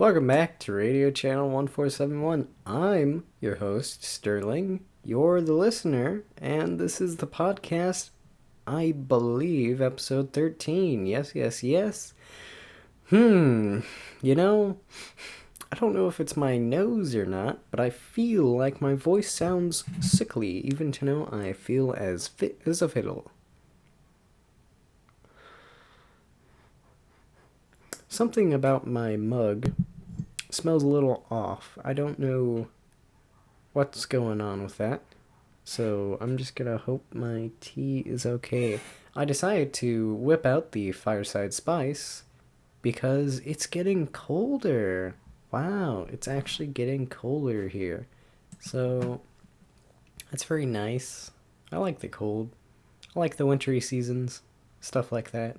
Welcome back to Radio Channel 1471. I'm your host, Sterling. You're the listener, and this is the podcast, I believe, episode 13. Yes. You know, I don't know if it's my nose or not, but I feel like my voice sounds sickly, even to know I feel as fit as a fiddle. Something about my mug smells a little off. I don't know what's going on with that. So I'm just gonna hope my tea is okay. I decided to whip out the fireside spice because it's getting colder. Wow, it's actually getting colder here. So that's very nice. I like the cold. I like the wintry seasons. Stuff like that.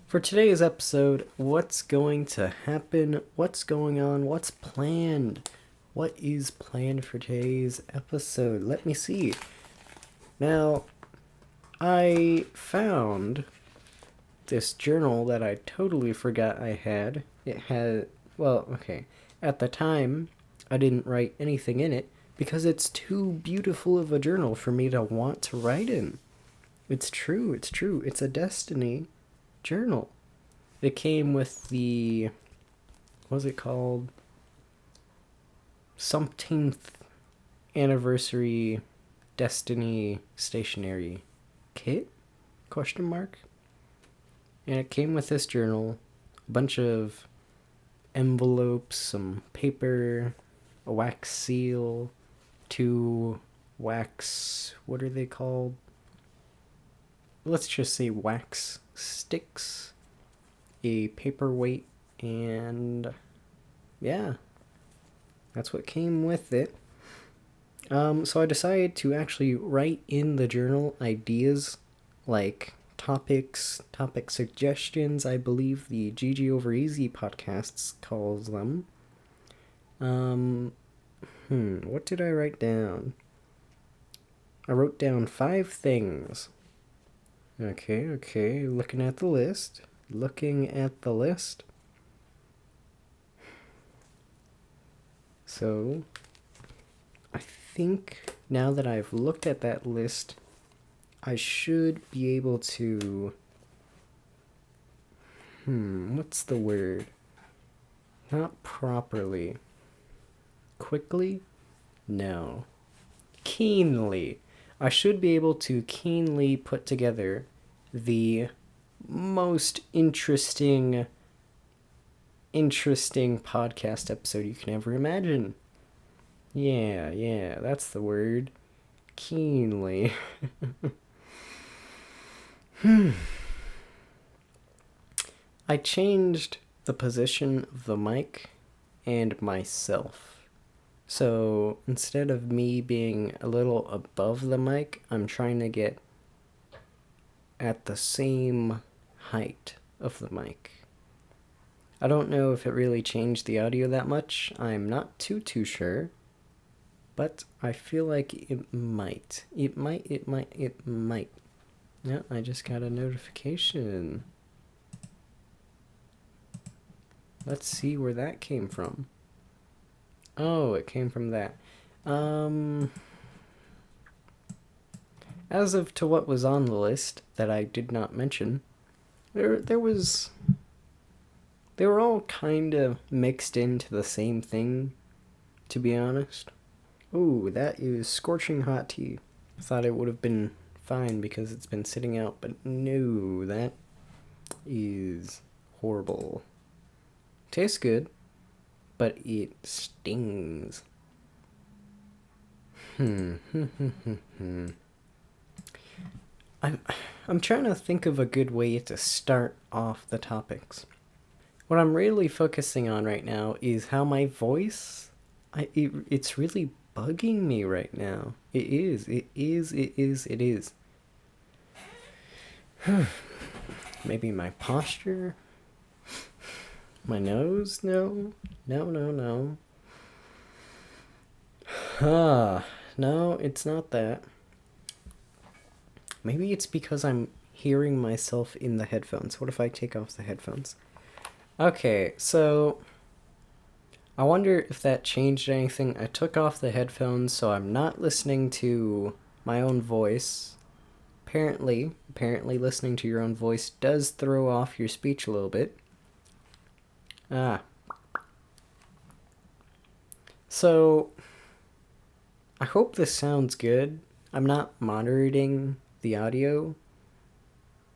For today's episode, what's going to happen? What's going on? What's planned? What is planned for today's episode? Let me see. Now, I found this journal that I totally forgot I had. At the time, I didn't write anything in it because it's too beautiful of a journal for me to want to write in. It's true. It's a destiny journal. It came with the, what was it called? Somethingth anniversary Destiny stationery kit? Question mark. And it came with this journal, a bunch of envelopes, some paper, a wax seal, two wax, what are they called? Let's just say wax sticks, a paperweight, and yeah, that's what came with it. So I decided to actually write in the journal ideas like topic suggestions. I believe the GG Over Easy podcasts calls them. What did I write down? I wrote down 5 things. Okay, looking at the list. So, I think now that I've looked at that list, I should be able to... what's the word? Not properly. Quickly? No. Keenly. I should be able to keenly put together the most interesting podcast episode you can ever imagine. Yeah, that's the word. Keenly. I changed the position of the mic and myself. So instead of me being a little above the mic, I'm trying to get at the same height of the mic. I don't know if it really changed the audio that much. I'm not too sure. But I feel like it might. It might. Yeah, I just got a notification. Let's see where that came from. Oh, it came from that. As of to what was on the list that I did not mention, they were all kind of mixed into the same thing, to be honest. Ooh, that is scorching hot tea. I thought it would have been fine because it's been sitting out, but no, that is horrible. Tastes good, but it stings. I'm trying to think of a good way to start off the topics. What I'm really focusing on right now is how my voice, it's really bugging me right now. It is. Maybe my posture? My nose? No. No, it's not that. Maybe it's because I'm hearing myself in the headphones. What if I take off the headphones? Okay, so I wonder if that changed anything. I took off the headphones, so I'm not listening to my own voice. Apparently listening to your own voice does throw off your speech a little bit. Ah. So, I hope this sounds good. I'm not monitoring the audio,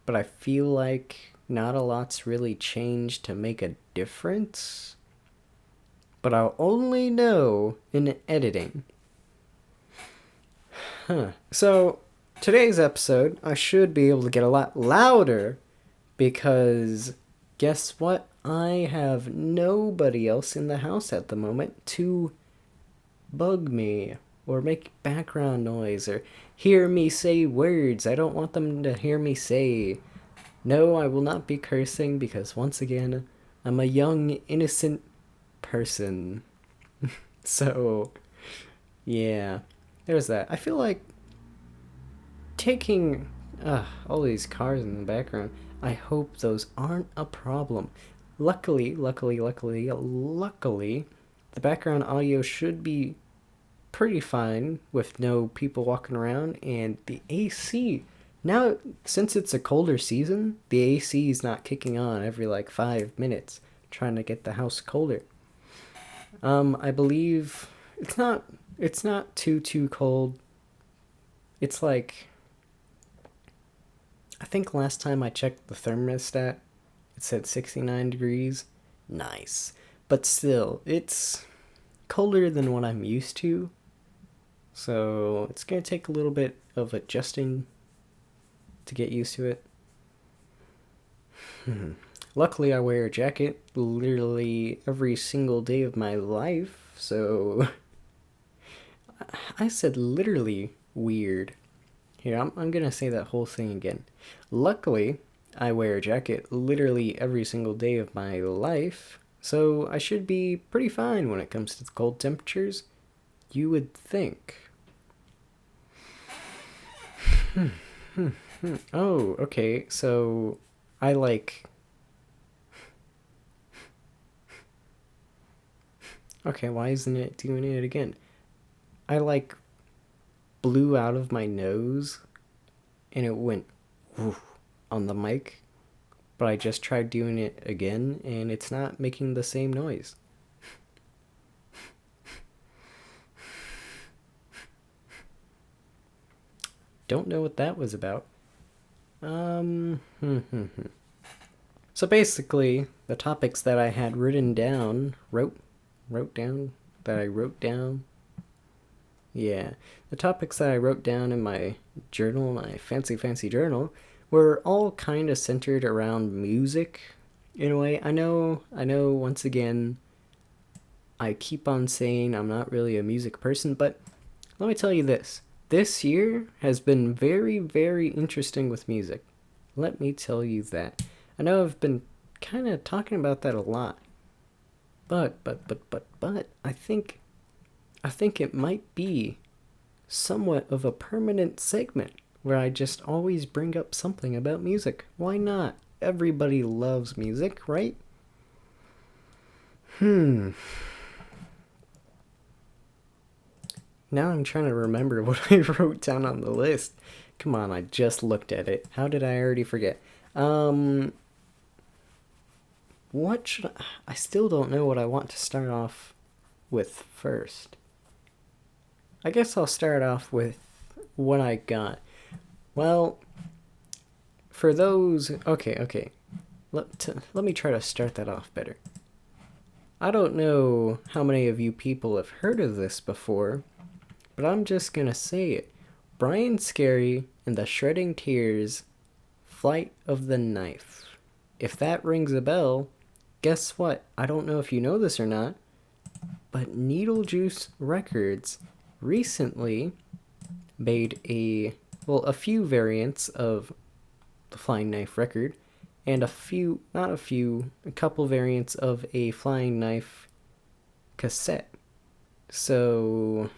but I feel like not a lot's really changed to make a difference. But I'll only know in editing. So, today's episode, I should be able to get a lot louder because guess what? I have nobody else in the house at the moment to bug me or make background noise or hear me say words. I don't want them to hear me say. No, I will not be cursing because once again, I'm a young, innocent person. So, yeah, there's that. I feel like taking all these cars in the background, I hope those aren't a problem. Luckily, the background audio should be pretty fine with no people walking around, and the AC. Now, since it's a colder season, the AC is not kicking on every like 5 minutes, trying to get the house colder. I believe it's not too cold. It's like I think last time I checked the thermostat, it said 69 degrees. Nice. But still, it's colder than what I'm used to. So it's going to take a little bit of adjusting to get used to it. Luckily, I wear a jacket literally every single day of my life. So I said literally weird. Here, I'm going to say that whole thing again. Luckily, I wear a jacket literally every single day of my life, so I should be pretty fine when it comes to the cold temperatures. You would think. Oh, okay, so I like. Okay, why isn't it doing it again? I like blew out of my nose and it went woof on the mic, but I just tried doing it again and it's not making the same noise. Don't know what that was about. So basically, the topics that I had written down, wrote down, that I wrote down. Yeah, the topics that I wrote down in my journal, my fancy journal, were all kind of centered around music. In a way, I know. Once again, I keep on saying I'm not really a music person, but let me tell you this. This year has been very interesting with music. Let me tell you that. I know I've been kind of talking about that a lot. But I think it might be somewhat of a permanent segment where I just always bring up something about music. Why not? Everybody loves music, right? Now I'm trying to remember what I wrote down on the list. Come on, I just looked at it. How did I already forget? What should I still don't know what I want to start off with first. I guess I'll start off with what I got. Well, for those... Okay. Let me try to start that off better. I don't know how many of you people have heard of this before, but I'm just gonna say it. Brian Scary and the Shredding Tears, Flight of the Knife. If that rings a bell, guess what? I don't know if you know this or not, but Needle Juice Records recently made a few variants of the Flying Knife record, and a couple variants of a Flying Knife cassette. So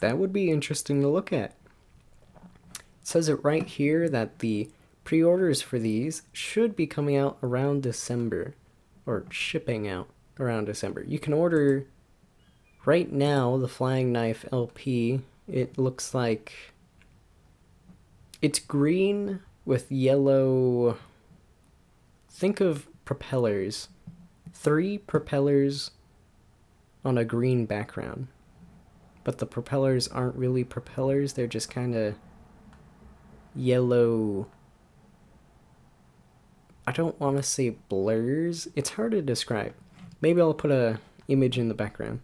that would be interesting to look at. It says it right here that the pre-orders for these should be coming out around December. or shipping out around December. You can order right now the Flying Knife LP. It looks like it's green with yellow. Think of propellers. 3 propellers on a green background. But the propellers aren't really propellers, they're just kind of yellow. I don't want to say blurs. It's hard to describe. Maybe I'll put a image in the background.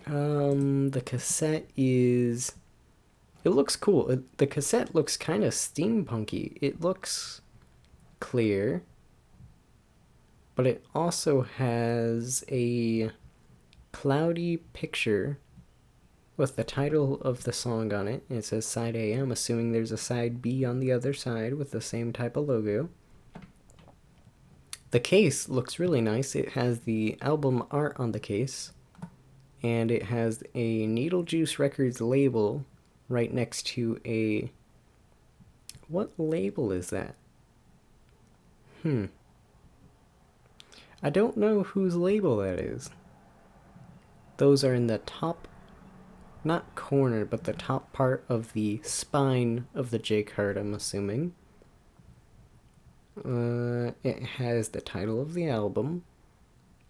The cassette is... It looks cool. The cassette looks kind of steampunky. It looks clear, but it also has a cloudy picture with the title of the song on it. It says side A. I'm assuming there's a side B on the other side with the same type of logo. The case looks really nice. It has the album art on the case, and it has a Needle Juice Records label right next to a... What label is that? I don't know whose label that is. Those are in the top, not corner, but the top part of the spine of the J card, I'm assuming. It has the title of the album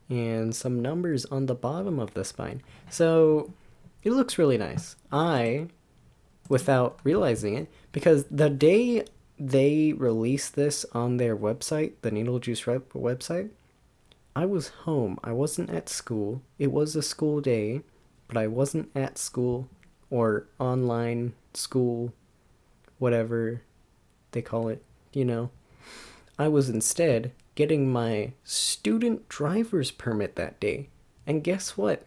and some numbers on the bottom of the spine. So it looks really nice. Without realizing it, because the day they released this on their website, the Needle Juice website, I was home. I wasn't at school. It was a school day, but I wasn't at school or online school, whatever they call it, I was instead getting my student driver's permit that day. And guess what?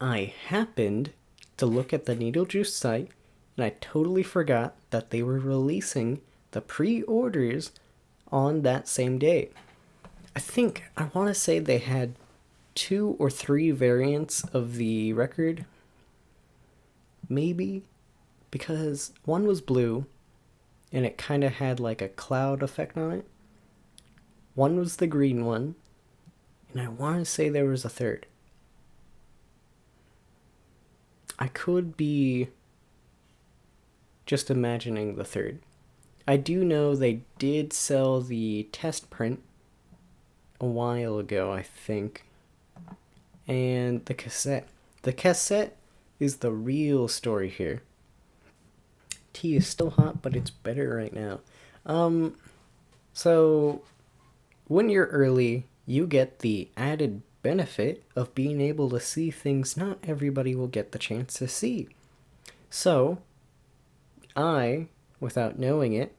I happened to look at the Needle Juice site, and I totally forgot that they were releasing the pre-orders on that same day. I want to say they had 2 or 3 variants of the record, maybe, because one was blue, and it kind of had like a cloud effect on it. One was the green one, and I want to say there was a third. I could be just imagining the third. I do know they did sell the test print a while ago, I think. And the cassette. The cassette is the real story here. Tea is still hot, but it's better right now. So when you're early, you get the added benefit of being able to see things not everybody will get the chance to see. So I, without knowing it,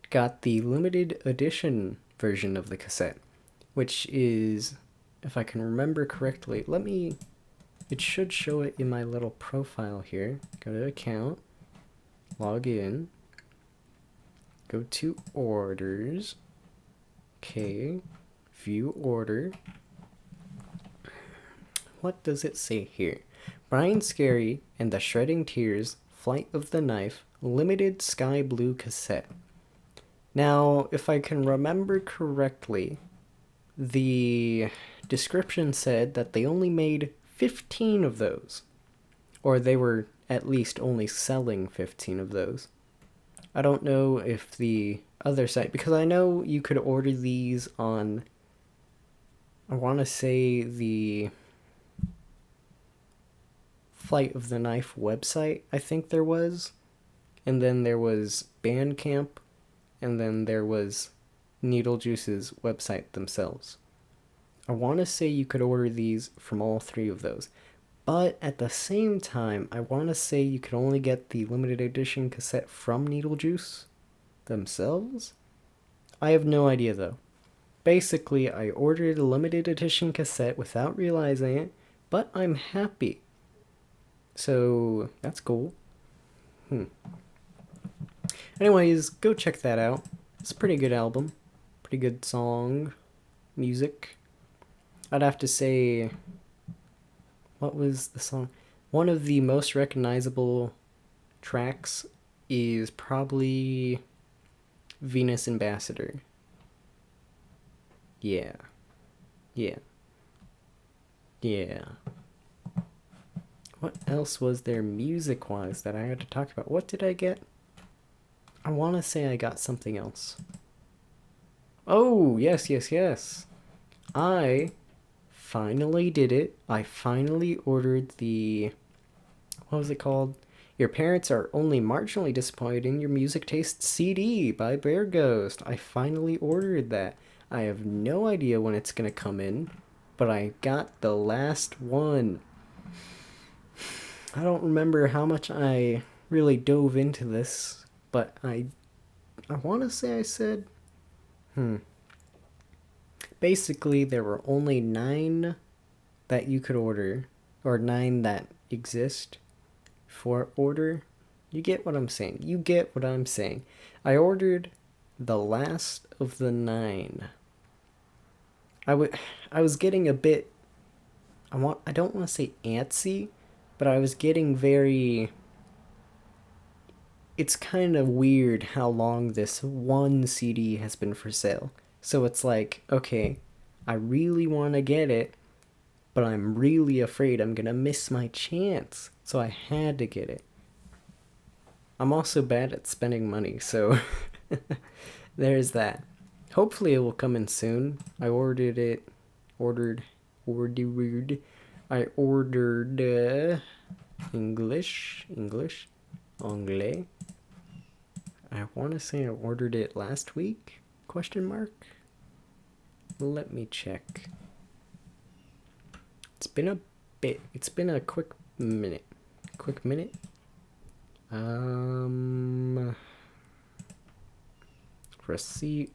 got the limited edition version of the cassette, which is, if I can remember correctly, it should show it in my little profile here. Go to account, log in, go to orders, okay, view order. What does it say here? Brian Scary and the Shredding Tears, Flight of the Knife, limited sky blue cassette. Now, if I can remember correctly, the description said that they only made 15 of those, or they were at least only selling 15 of those. I don't know if the other site, because I know you could order these on, I want to say the Flight of the Knife website, I think there was, and then there was Bandcamp, and then there was Needle Juice's website themselves. I want to say you could order these from all 3 of those. But at the same time, I want to say you could only get the limited edition cassette from Needle Juice themselves. I have no idea though. Basically, I ordered a limited edition cassette without realizing it, but I'm happy. So that's cool. Anyways, go check that out. It's a pretty good album. Pretty good song. Music. I'd have to say... What was the song? One of the most recognizable tracks is probably Venus Ambassador. Yeah. Yeah. Yeah. What else was there music-wise that I had to talk about? What did I get? I want to say I got something else. Oh, yes, yes, yes. I finally did it. I finally ordered the... What was it called? Your Parents Are Only Marginally Disappointed in Your Music Taste CD by Bear Ghost. I finally ordered that. I have no idea when it's going to come in, but I got the last one. I don't remember how much I really dove into this, but I want to say I said, basically there were only 9 that you could order, or 9 that exist for order. You get what I'm saying. You get what I'm saying. I ordered the last of the 9. I was getting a bit, I don't want to say antsy, but I was getting very... It's kind of weird how long this one CD has been for sale. So it's like, okay, I really want to get it, but I'm really afraid I'm going to miss my chance. So I had to get it. I'm also bad at spending money, so there's that. Hopefully it will come in soon. I ordered it. Ordered. I ordered English. Anglais. I want to say I ordered it last week? Question mark? Let me check. It's been a bit. It's been a quick minute. Receipt.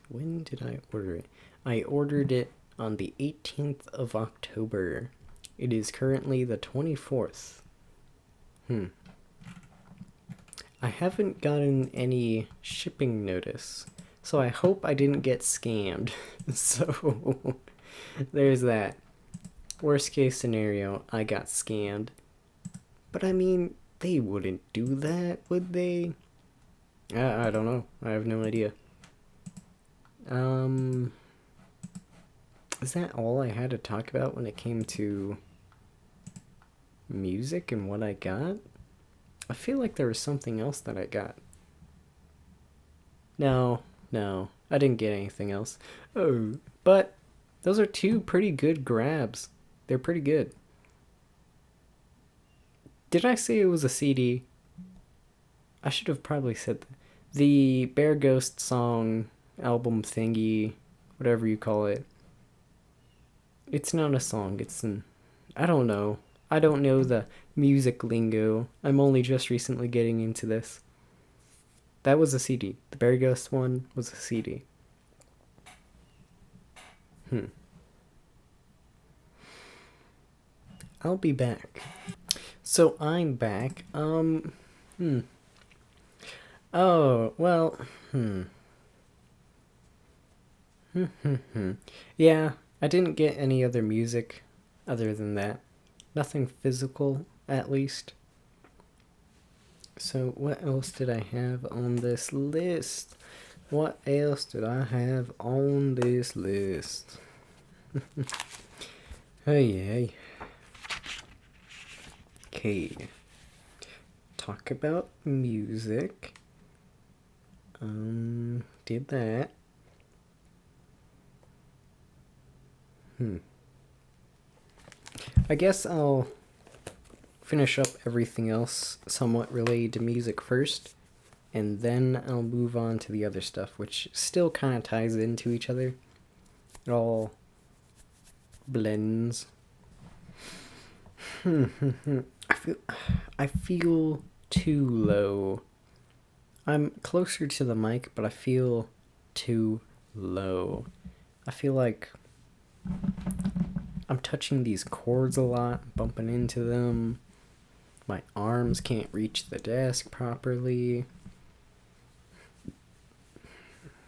When did I order it? I ordered it on the 18th of October. It is currently the 24th. I haven't gotten any shipping notice, so I hope I didn't get scammed. So there's that. Worst case scenario, I got scammed. But I mean, they wouldn't do that, would they? I don't know. I have no idea. Is that all I had to talk about when it came to music and what I got? I feel like there was something else that I got. No, I didn't get anything else. Oh, but those are 2 pretty good grabs. They're pretty good. Did I say it was a CD? I should have probably said that. The Bear Ghost song, album thingy, whatever you call it. It's not a song, it's an... I don't know. I don't know the music lingo. I'm only just recently getting into this. That was a CD. The Bear Ghost one was a CD. I'll be back. So I'm back. Oh, well, Yeah, I didn't get any other music other than that. Nothing physical, at least. So what else did I have on this list? What else did I have on this list? Hey. Okay. Talk about music. Did that. I guess I'll finish up everything else somewhat related to music first, and then I'll move on to the other stuff, which still kind of ties into each other. It all blends. I feel too low. I'm closer to the mic, but I feel too low. I feel like I'm touching these cords a lot, bumping into them. My arms can't reach the desk properly.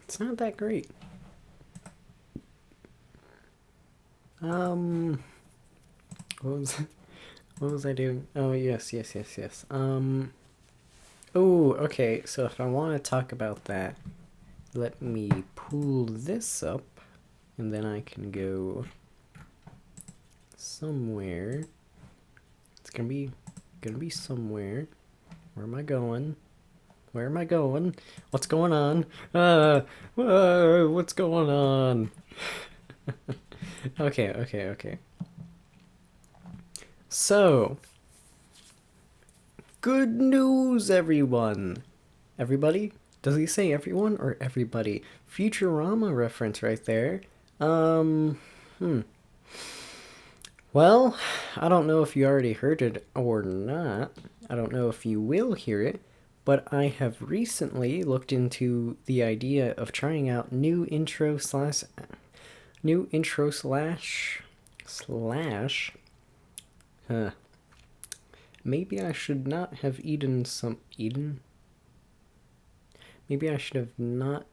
It's not that great. What was I doing? Oh, yes. Oh, okay. So if I want to talk about that, let me pull this up, and then I can go somewhere. It's gonna be somewhere. Where am I going? Where am I going? What's going on? What's going on? Okay. So, good news, everyone. Everybody? Does he say everyone or everybody? Futurama reference right there. Um, hmm. Well, I don't know if you already heard it or not. I don't know if you will hear it, but I have recently looked into the idea of trying out new intro slash huh. Maybe I should not have eaten. Maybe I should have not.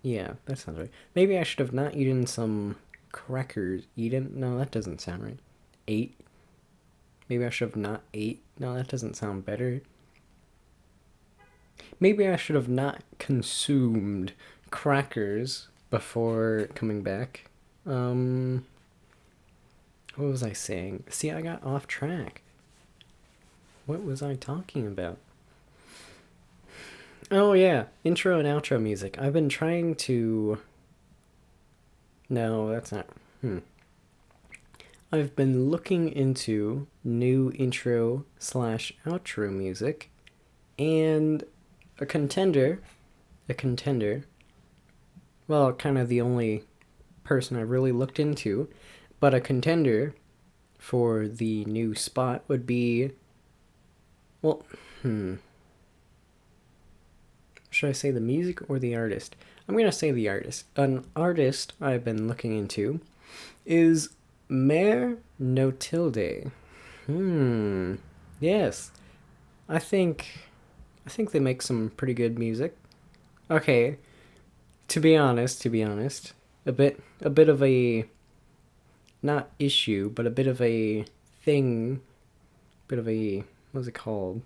Yeah, that sounds right. Maybe I should have not eaten some crackers. Eaten? No, that doesn't sound right. Ate? Maybe I should have not ate. No, that doesn't sound better. Maybe I should have not consumed crackers before coming back. Um, what was I saying? See, I got off track. What was I talking about? Oh yeah, intro and outro music. I've been trying to. No, that's not. I've been looking into new intro slash outro music, and a contender, a contender. Well, kind of the only person I've really looked into, but a contender for the new spot would be. Well, should I say the music or the artist? I'm gonna say the artist. An artist I've been looking into is Mare Notilde. Yes. I think they make some pretty good music. Okay, to be honest, a bit of a not issue, but a bit of a thing, bit of a what's it called?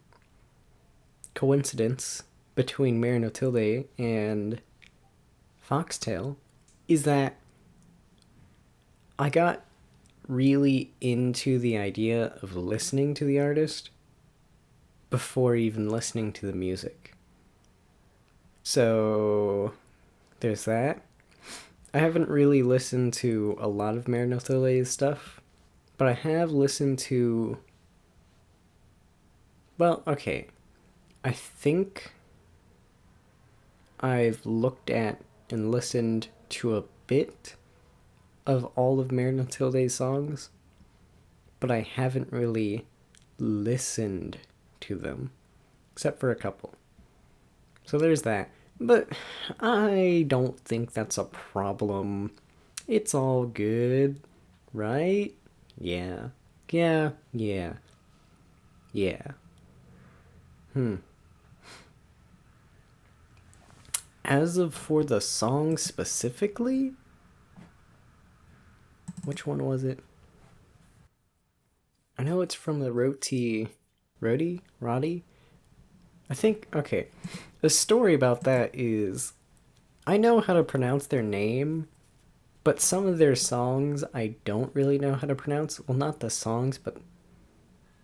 Coincidence between Mare Notilde and Foxtail is that I got really into the idea of listening to the artist before even listening to the music. So there's that. I haven't really listened to a lot of Meredith Amare stuff, but I have listened to. Well, okay. I think I've looked at and listened to a bit of all of Meredith Amare songs, but I haven't really listened to them, except for a couple. So there's that. But I don't think that's a problem. It's all good, right? Yeah. Yeah. Yeah. Yeah. As of for the song specifically, which one was it? I know it's from the Rotti? I think, okay. The story about that is I know how to pronounce their name, but some of their songs I don't really know how to pronounce. Well, not the songs, but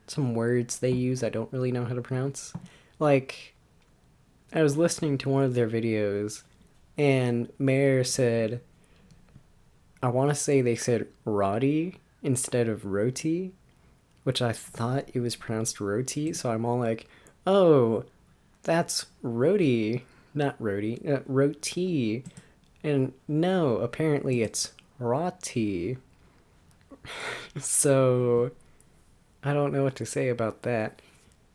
some words they use I don't really know how to pronounce. Like, I was listening to one of their videos, and Mayor said, I want to say they said Rotti instead of Roti, which I thought it was pronounced Roti, so I'm all like, oh, that's Roti, not Roti, Roti. And no, apparently it's Rotti. So I don't know what to say about that.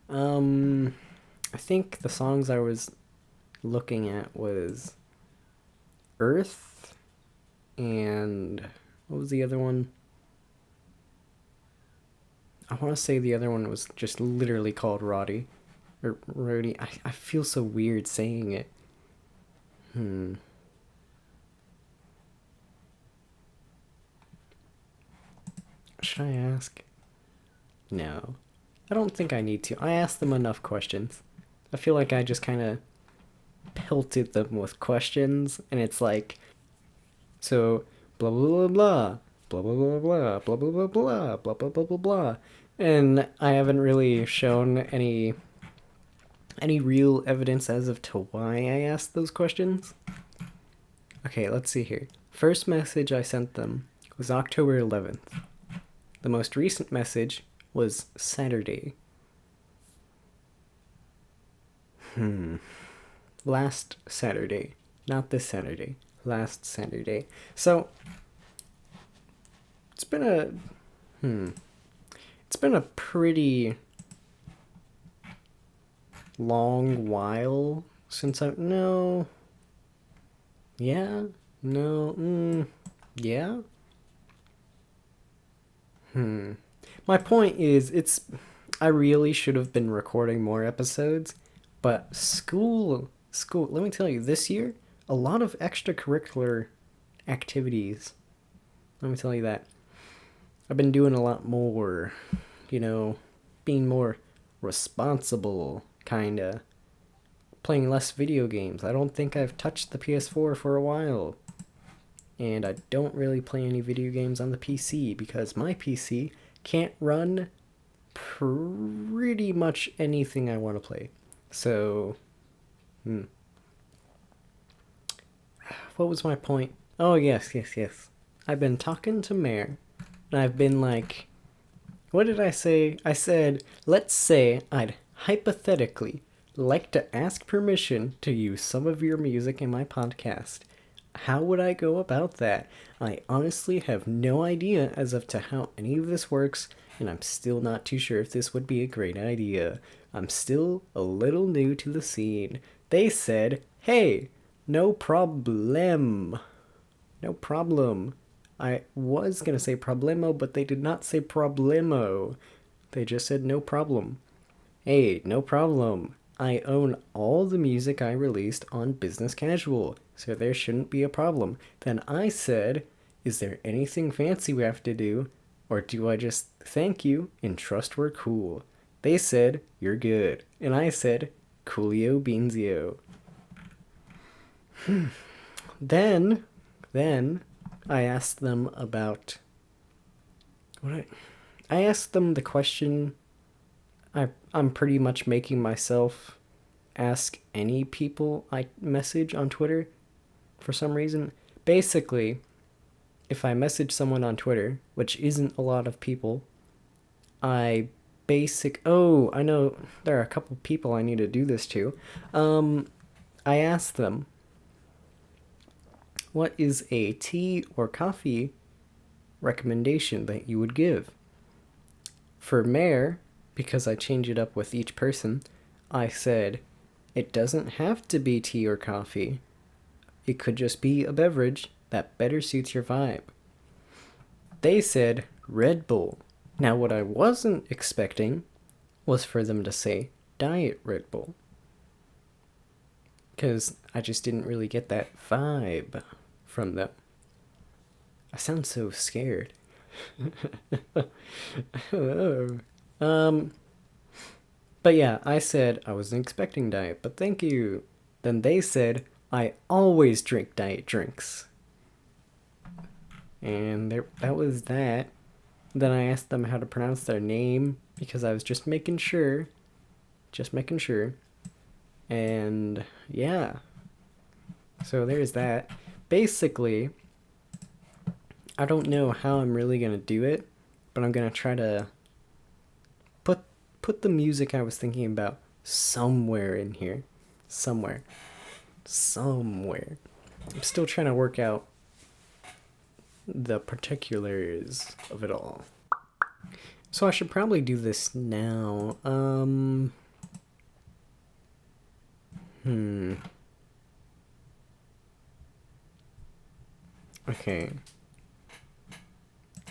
I think the songs I was looking at was Earth and what was the other one? I want to say the other one was just literally called Roddy or Rody. I feel so weird saying it. Should I ask? No. I don't think I need to. I asked them enough questions. I feel like I just kind of pelted them with questions, and it's like, so blah blah blah blah blah blah blah blah blah blah blah blah blah blah blah blah blah, and I haven't really shown any real evidence as of to why I asked those questions. Okay, let's see here. First message I sent them was October 11th. The most recent message was Saturday. Last Saturday. Not this Saturday. Last Saturday. So, it's been a pretty long while since I... No. Yeah? No. Yeah? My point is, I really should have been recording more episodes, but school, let me tell you, this year, a lot of extracurricular activities. Let me tell you that. I've been doing a lot more, being more responsible, kinda. Playing less video games. I don't think I've touched the PS4 for a while. And I don't really play any video games on the PC because my PC can't run pretty much anything I want to play. So, what was my point? Oh, yes. I've been talking to Mare, and I've been like, what did I say? I said, let's say I'd hypothetically like to ask permission to use some of your music in my podcast. How would I go about that? I honestly have no idea as of to how any of this works, and I'm still not too sure if this would be a great idea. I'm still a little new to the scene. They said, hey, no problem. No problem. I was gonna say problemo, but they did not say problemo. They just said no problem. Hey, no problem. I own all the music I released on Business Casual, so there shouldn't be a problem. Then I said, is there anything fancy we have to do, or do I just thank you and trust we're cool? They said, you're good. And I said, coolio beansio. Then I asked them about... I asked them the question I'm pretty much making myself ask any people I message on Twitter for some reason. Basically, if I message someone on Twitter, which isn't a lot of people, I know there are a couple people I need to do this to. I asked them, what is a tea or coffee recommendation that you would give? For Mare, because I change it up with each person, I said, it doesn't have to be tea or coffee. It could just be a beverage that better suits your vibe. They said Red Bull. Now, what I wasn't expecting was for them to say Diet Red Bull. Because I just didn't really get that vibe from them. I sound so scared. But yeah, I said I wasn't expecting diet, but thank you. Then they said I always drink diet drinks. And that was that. Then I asked them how to pronounce their name because I was just making sure. And yeah. So there's that. Basically, I don't know how I'm really going to do it, but I'm going to try to put the music I was thinking about somewhere in here. Somewhere. I'm still trying to work out the particulars of it all. So I should probably do this now. Okay.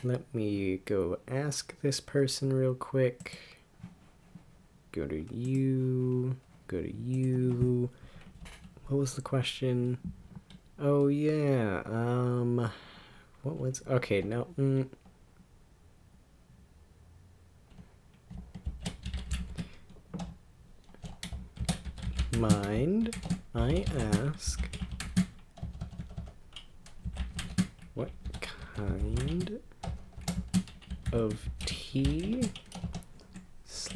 Let me go ask this person real quick. Go to you. What was the question? Oh, yeah. What was... Okay, no. mind I ask what kind of tea /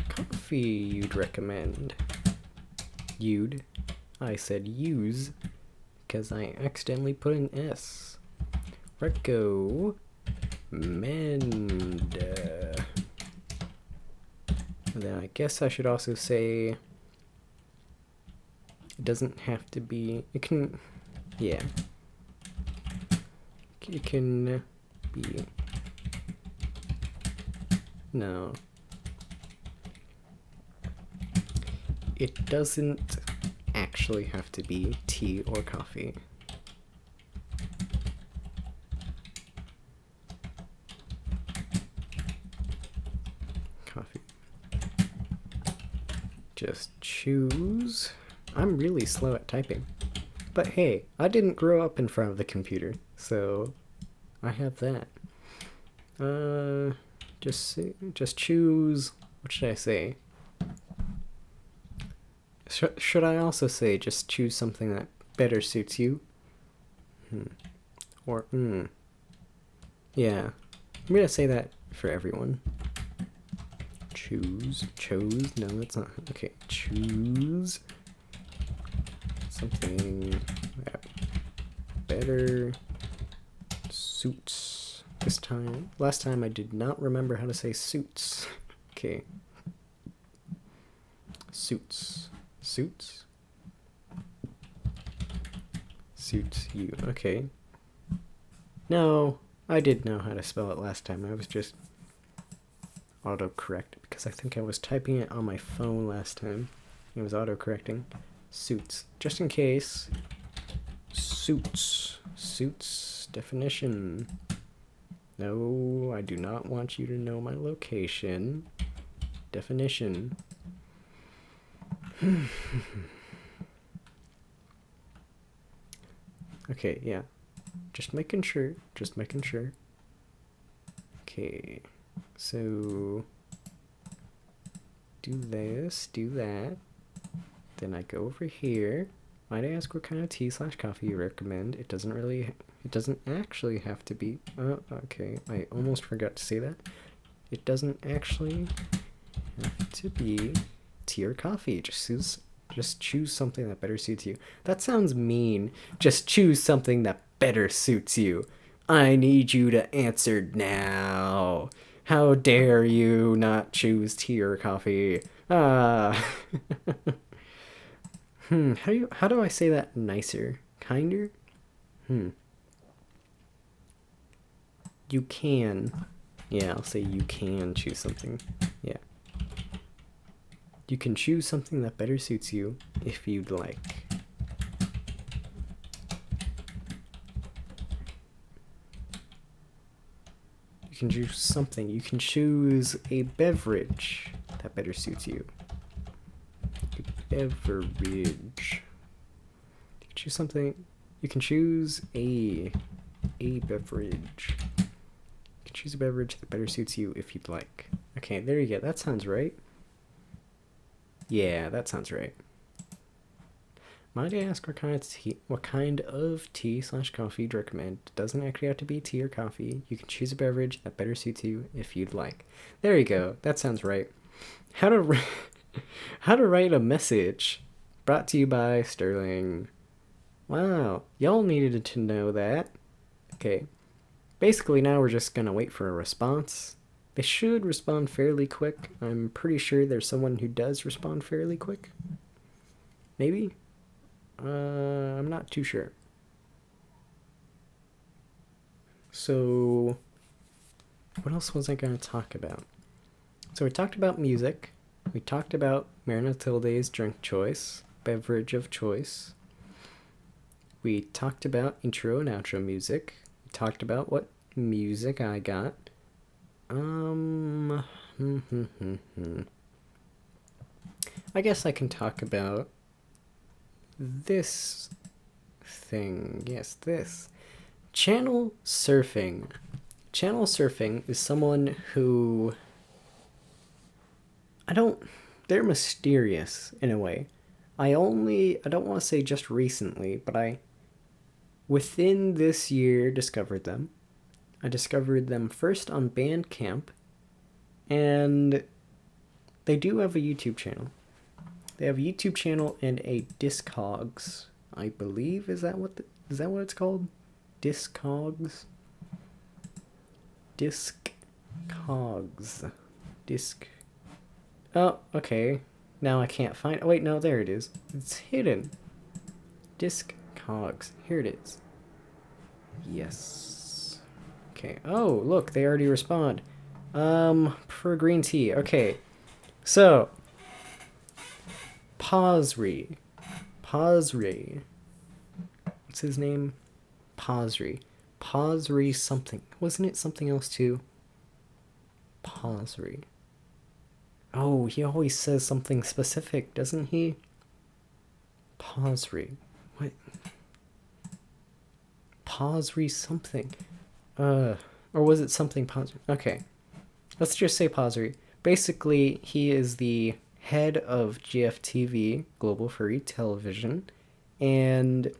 coffee you'd recommend? I said use because I accidentally put an S. Recommend. And then I guess I should also say it doesn't have to be, it can, yeah. It can be, no. It doesn't actually have to be tea or coffee. Coffee. Just choose. I'm really slow at typing. But hey, I didn't grow up in front of the computer, so I have that. Just choose. What should I say? Should I also say just choose something that better suits you? Or yeah, I'm gonna say that for everyone. Chose. No, that's not. Okay, choose something that better suits. This time, last time I did not remember how to say suits. Okay. Suits you. Okay. No, I did know how to spell it last time. I was just autocorrect because I think I was typing it on my phone last time. It was autocorrecting. Suits. Just in case. Suits. Definition. No, I do not want you to know my location. Definition. Okay, yeah. Just making sure. Okay. So do this, do that. Then I go over here. Might I ask what kind of tea / coffee you recommend? It doesn't actually have to be, okay, I almost forgot to say that. It doesn't actually have to be tea or coffee. Just choose something that better suits you. That sounds mean. Just choose something that better suits you. I need you to answer now. How dare you not choose tea or coffee? How do I say that nicer? Kinder? You can. Yeah, I'll say you can choose something. Yeah. You can choose something that better suits you if you'd like. You can choose something. You can choose a beverage that better suits you. A beverage. You can choose something. You can choose a beverage. You can choose a beverage that better suits you if you'd like. Okay, there you go. That sounds right. Yeah, that sounds right. Might I ask what kind of tea / coffee you'd recommend? It doesn't actually have to be tea or coffee. You can choose a beverage that better suits you if you'd like. There you go. That sounds right. How to write a message. Brought to you by Sterling. Wow, y'all needed to know that. Okay. Basically, now we're just gonna wait for a response. They should respond fairly quick. I'm pretty sure there's someone who does respond fairly quick. Maybe? I'm not too sure. So, what else was I going to talk about? So we talked about music. We talked about Notilde's drink choice, beverage of choice. We talked about intro and outro music. We talked about what music I got. I guess I can talk about this thing. Yes, this. Channel surfing. Channel surfing is someone who they're mysterious in a way. I don't want to say just recently, but within this year, discovered them. I discovered them first on Bandcamp, and they do have a YouTube channel. They have a YouTube channel and a Discogs, I believe. Is that what it's called? Discogs? Discogs. Disc. Oh, okay. Now I can't find. Oh, wait, no, there it is. It's hidden. Discogs. Here it is. Yes. Okay. Oh, look, they already respond. For green tea. Okay. So, Pasri. What's his name? Pasri something. Wasn't it something else too? Pasri. Oh, he always says something specific, doesn't he? Pasri. What? Pasri something. Or was it something Pasri? Okay. Let's just say Pasri. Basically, he is the head of GFTV, Global Furry Television, and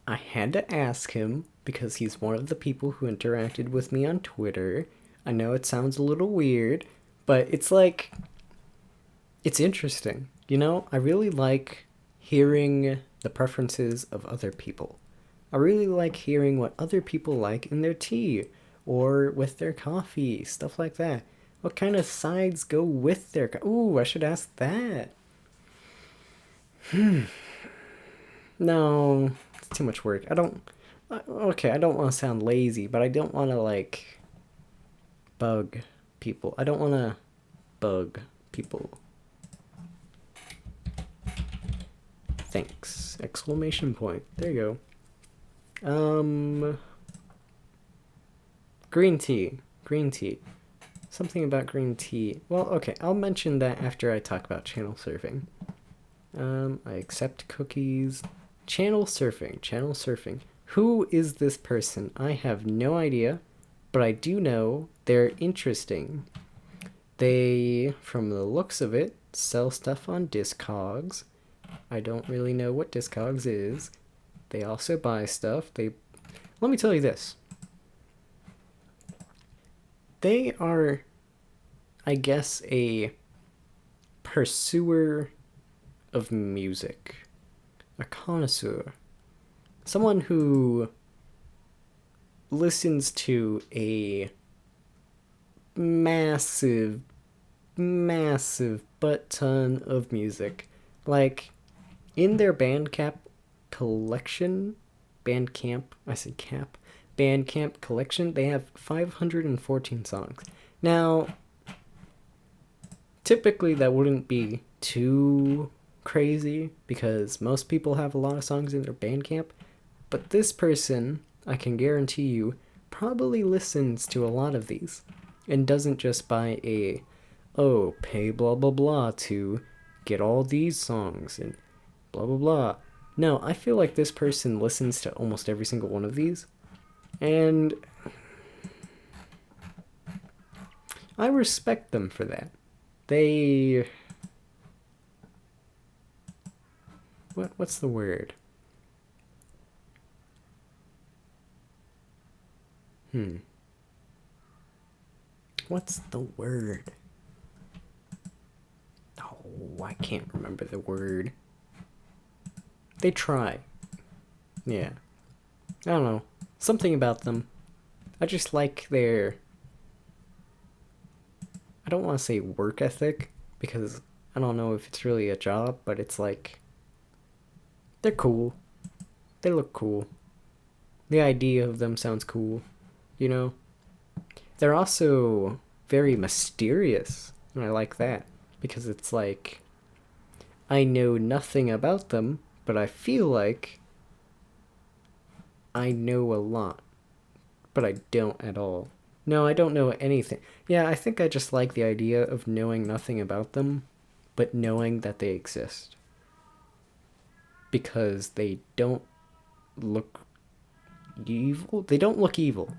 I had to ask him because he's one of the people who interacted with me on Twitter. I know it sounds a little weird, but it's like, it's interesting. You know, I really like hearing the preferences of other people. I really like hearing what other people like in their tea or with their coffee, stuff like that. What kind of sides go with their... Ooh, I should ask that. No, it's too much work. I don't want to sound lazy, but I don't want to, like, bug people. I don't want to bug people. Thanks. Exclamation point. There you go. Green tea. Something about green tea. Well, okay, I'll mention that after I talk about channel surfing. I accept cookies. Channel surfing. Who is this person? I have no idea, but I do know they're interesting. They, from the looks of it, sell stuff on Discogs. I don't really know what Discogs is. They also buy stuff. Let me tell you this. They are, I guess, a pursuer of music. A connoisseur. Someone who listens to a massive butt ton of music. Like, in their Bandcamp collection, Bandcamp collection, they have 514 songs. Now, typically that wouldn't be too crazy because most people have a lot of songs in their Bandcamp, but this person, I can guarantee you, probably listens to a lot of these and doesn't just buy pay blah blah blah to get all these songs and blah blah blah. No, I feel like this person listens to almost every single one of these, and I respect them for that. What's the word? What's the word? Oh, I can't remember the word. They try. Yeah. I don't know. Something about them. I just like their... I don't want to say work ethic, because I don't know if it's really a job, but it's like... They're cool. They look cool. The idea of them sounds cool, you know? They're also very mysterious, and I like that, because it's like... I know nothing about them, but I feel like I know a lot, but I don't at all. No, I don't know anything. Yeah, I think I just like the idea of knowing nothing about them, but knowing that they exist. Because they don't look evil? They don't look evil.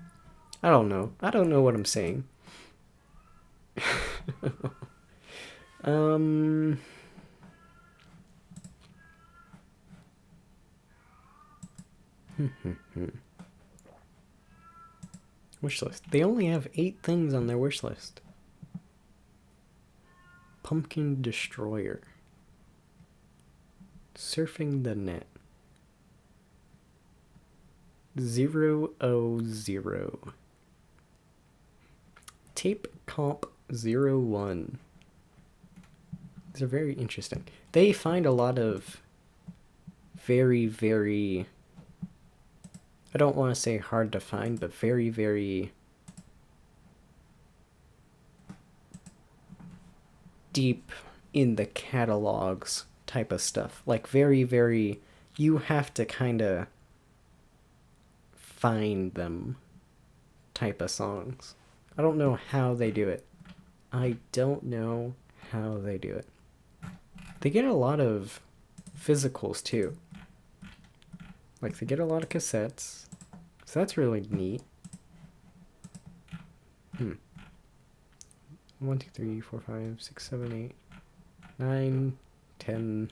I don't know. I don't know what I'm saying. Um, wish list. They only have 8 things on their wish list. Pumpkin Destroyer. Surfing the Net. 000. Tape Comp 01. These are very interesting. They find a lot of very, very, I don't want to say hard to find, but very, very deep in the catalogs type of stuff. Like very, very, you have to kind of find them type of songs. I don't know how they do it. I don't know how they do it. They get a lot of physicals too. Like they get a lot of cassettes. So that's really neat. 1, 2, 3, 4, 5, 6, 7, 8, 9, 10,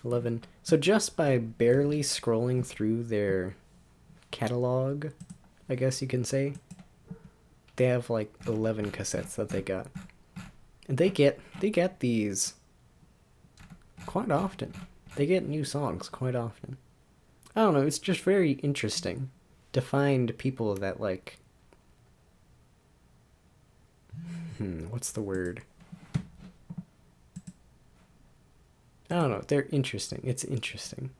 11. So just by barely scrolling through their catalog, I guess you can say, they have like 11 cassettes that they got. And they get these quite often. They get new songs quite often. I don't know, it's just very interesting to find people that like what's the word? I don't know, they're interesting. It's interesting.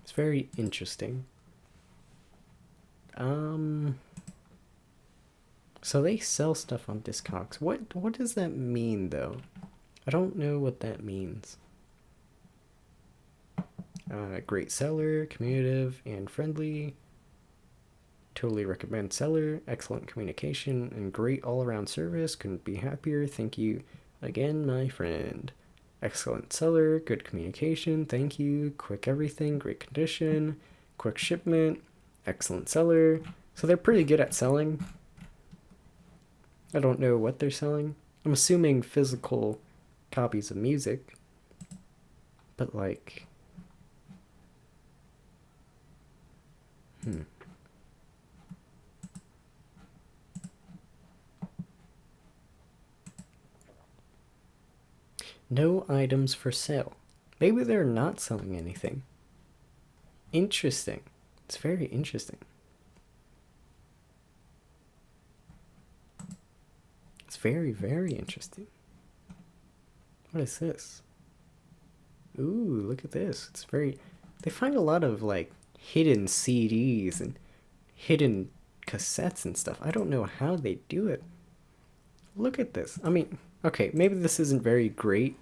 It's very interesting. So they sell stuff on Discogs. What does that mean though? I don't know what that means. Great seller, communicative and friendly. Totally recommend seller, excellent communication, and great all-around service. Couldn't be happier. Thank you again, my friend. Excellent seller, good communication, thank you. Quick everything, great condition, quick shipment, excellent seller. So they're pretty good at selling. I don't know what they're selling. I'm assuming physical copies of music. But like... No items for sale. Maybe they're not selling anything. Interesting. It's very interesting. It's very, very interesting. What is this? Ooh, look at this. It's very... They find a lot of, like, hidden CDs and hidden cassettes and stuff. I don't know how they do it. Look at this. I mean, okay, maybe this isn't very great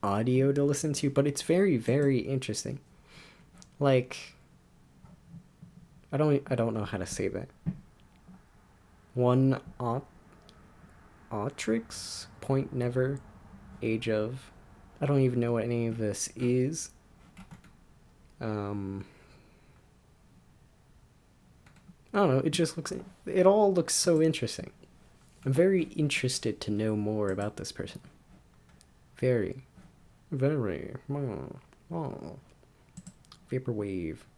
audio to listen to, but it's very, very interesting. Like... I don't know how to say that. One Autrix, point never, age of. I don't even know what any of this is. I don't know, it all looks so interesting. I'm very interested to know more about this person. Very. Vaporwave.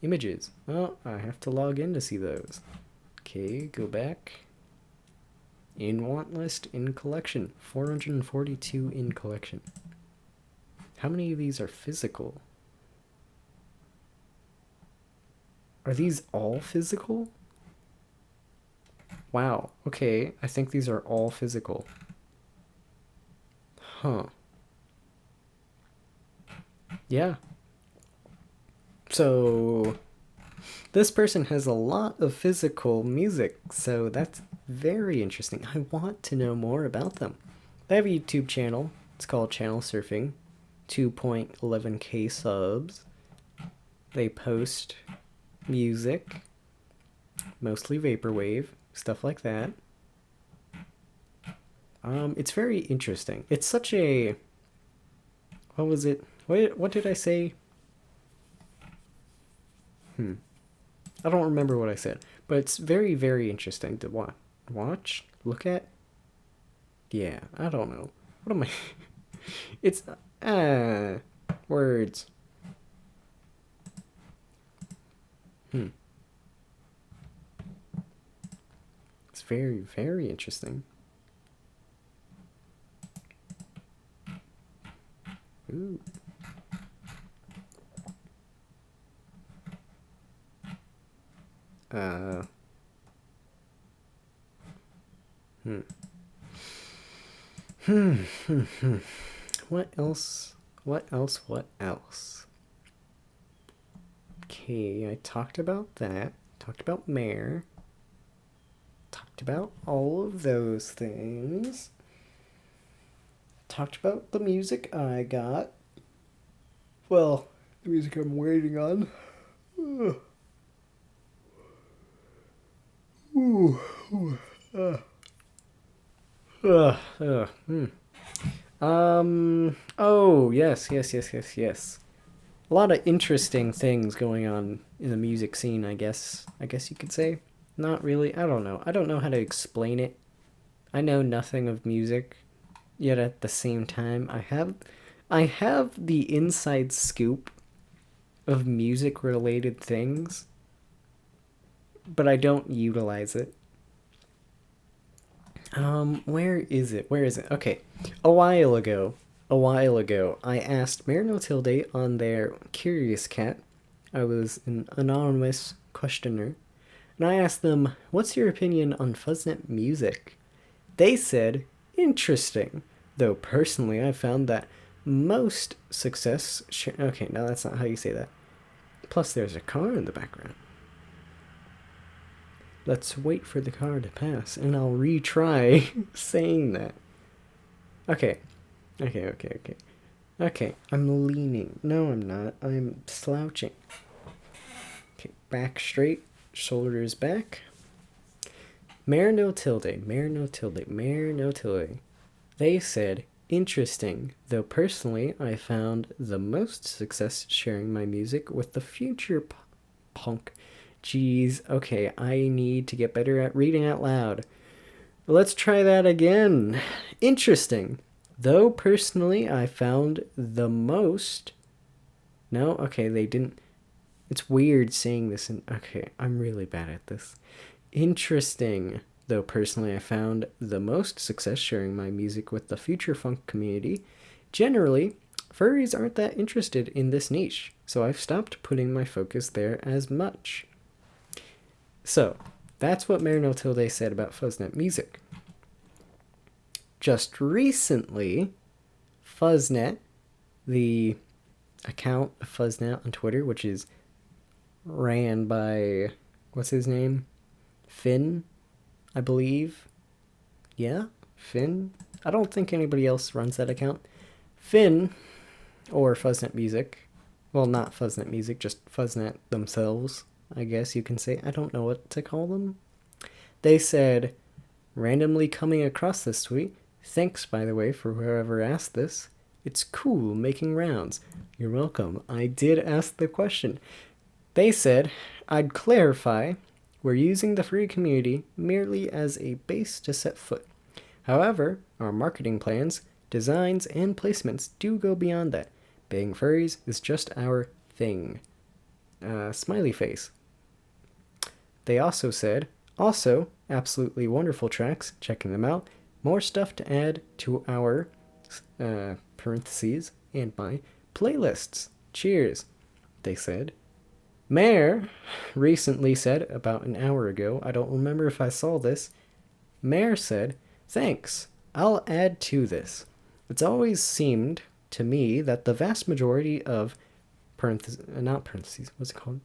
Images. Oh, I have to log in to see those. Okay, go back. In want list, in collection. 442 in collection. How many of these are physical? Are these all physical? Wow, okay, I think these are all physical. Huh. Yeah. So, this person has a lot of physical music, so that's very interesting. I want to know more about them. They have a YouTube channel. It's called Channel Surfing. 2.11k subs. They post music, mostly vaporwave, stuff like that. It's very interesting. It's such a... What was it? What did I say? I don't remember what I said, but it's very, very interesting to watch, look at. Yeah, I don't know. What am I? It's words. It's very, very interesting. Ooh. Uh. Hmm. What else? What else? What else? Okay, I talked about that. Talked about Mare. Talked about all of those things. Talked about the music I got. Well, the music I'm waiting on. Ooh. Ooh. Hmm. Oh, yes. A lot of interesting things going on in the music scene, I guess. I guess you could say. Not really. I don't know. I don't know how to explain it. I know nothing of music, yet at the same time I have the inside scoop of music related things, but I don't utilize it. Where is it? Where is it? Okay. A while ago, I asked Mare Notilde on their Curious Cat. I was an anonymous questioner, and I asked them, "What's your opinion on Fuzznet music?" They said, "Interesting." Though personally, I found that most success. Okay, no, that's not how you say that. Plus, there's a car in the background. Let's wait for the car to pass, and I'll retry saying that. Okay, okay. Okay, I'm leaning. No, I'm not. I'm slouching. Okay, back straight, shoulders back. Mare Notilde. They said, interesting, though personally I found the most success sharing my music with the future punk. Jeez, okay, I need to get better at reading out loud. Let's try that again. Interesting, though personally I found the most. No, okay, they didn't. It's weird saying this. Okay, I'm really bad at this. Interesting, though personally I found the most success sharing my music with the future funk community. Generally, furries aren't that interested in this niche, so I've stopped putting my focus there as much. So, that's what Mare Notilde said about Fuzznet music. Just recently, Fuzznet, the account of Fuzznet on Twitter, which is ran by, what's his name? Finn, I believe. Yeah, Finn. I don't think anybody else runs that account. Finn, or Fuzznet Music. Well, not Fuzznet Music, just Fuzznet themselves, I guess you can say. I don't know what to call them. They said, randomly coming across this tweet. Thanks, by the way, for whoever asked this. It's cool making rounds. You're welcome. I did ask the question. They said, I'd clarify, we're using the free community merely as a base to set foot. However, our marketing plans, designs, and placements do go beyond that. Being furries is just our thing. Smiley face. They also said, also, absolutely wonderful tracks, checking them out. More stuff to add to our, parentheses, and my playlists. Cheers, they said. Mare recently said, about an hour ago, I don't remember if I saw this. Mare said, thanks, I'll add to this. It's always seemed to me that the vast majority of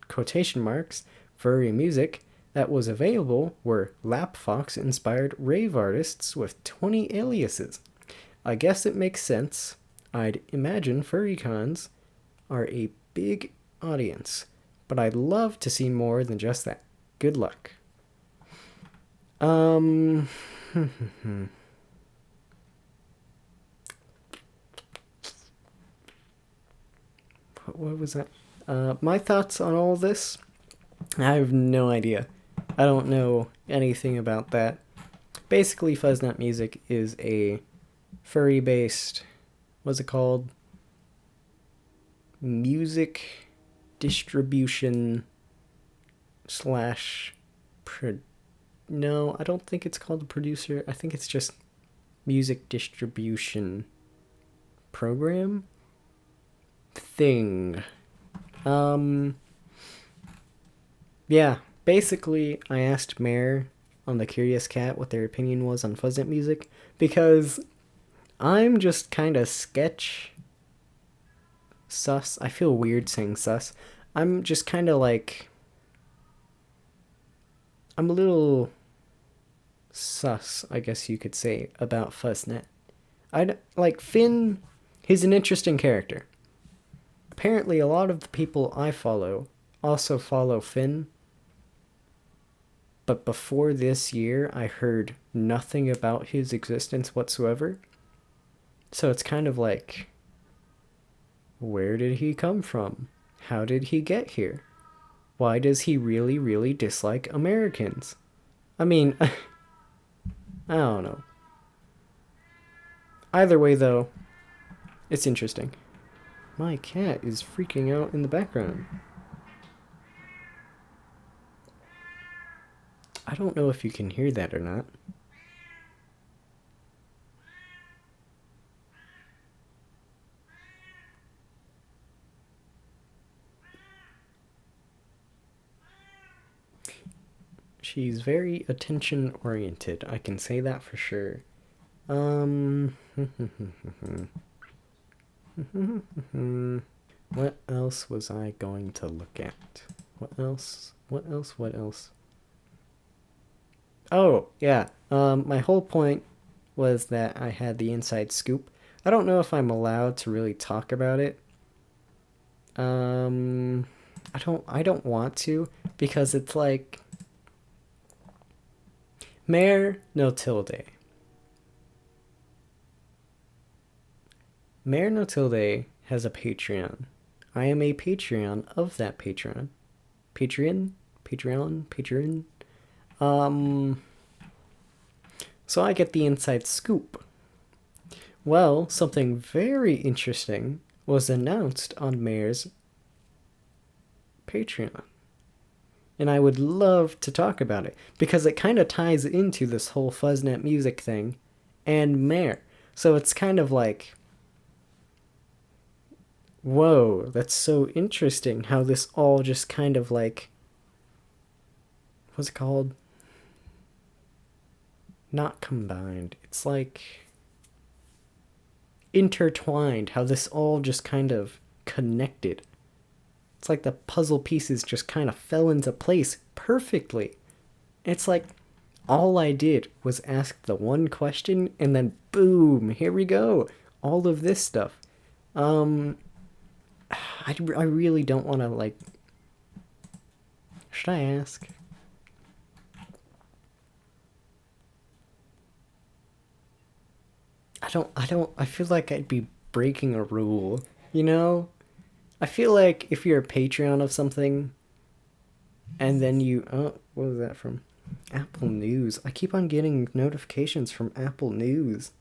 quotation marks, furry music that was available were Lap Fox inspired rave artists with 20 aliases. I guess it makes sense. I'd imagine furry cons are a big audience, but I'd love to see more than just that. Good luck. What was that? My thoughts on all this? I have no idea. I don't know anything about that. Basically, Fuzznet Music is a furry-based, what's it called? Music distribution slash... No, I don't think it's called a producer. I think it's just music distribution program thing. Yeah, basically, I asked Mare on the Curious Cat what their opinion was on Fuzznet Music, because I'm just kind of sketch sus. I feel weird saying sus. I'm just kind of like... I'm a little sus, I guess you could say, about Fuzznet. Like, Finn, he's an interesting character. Apparently, a lot of the people I follow also follow Finn. But before this year, I heard nothing about his existence whatsoever. So it's kind of like, where did he come from? How did he get here? Why does he really, really dislike Americans? I mean, I don't know. Either way, though, it's interesting. My cat is freaking out in the background. I don't know if you can hear that or not. She's very attention oriented. I can say that for sure. What else was I going to look at? What else? Oh, yeah. My whole point was that I had the inside scoop. I don't know if I'm allowed to really talk about it. I don't want to, because it's like Notilde. Notilde has a Patreon. I am a Patreon of that Patreon. Patreon. So I get the inside scoop. Well, something very interesting was announced on Mare's Patreon. And I would love to talk about it, because it kind of ties into this whole Fuzznet Music thing and Mare. So it's kind of like, whoa, that's so interesting how this all just kind of like, what's it called? Not combined. It's like intertwined, how this all just kind of connected. It's like the puzzle pieces just kind of fell into place perfectly. It's like all I did was ask the one question, and then boom, here we go. All of this stuff. I really don't want to, like... Should I ask? I feel like I'd be breaking a rule, you know? I feel like if you're a Patreon of something, and then you... Oh, what was that from? Apple News. I keep on getting notifications from Apple News.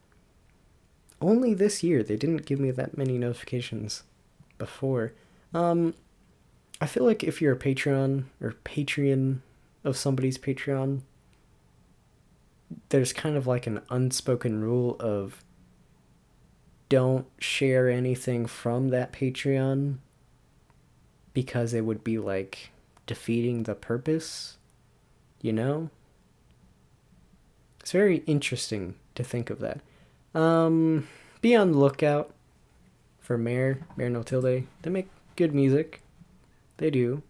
Only this year. They didn't give me that many notifications before. I feel like if you're a Patreon or Patreon of somebody's Patreon, there's kind of like an unspoken rule of don't share anything from that Patreon, because it would be like defeating the purpose, you know? It's very interesting to think of that. Be on the lookout for Mare Notilde. They make good music. They do.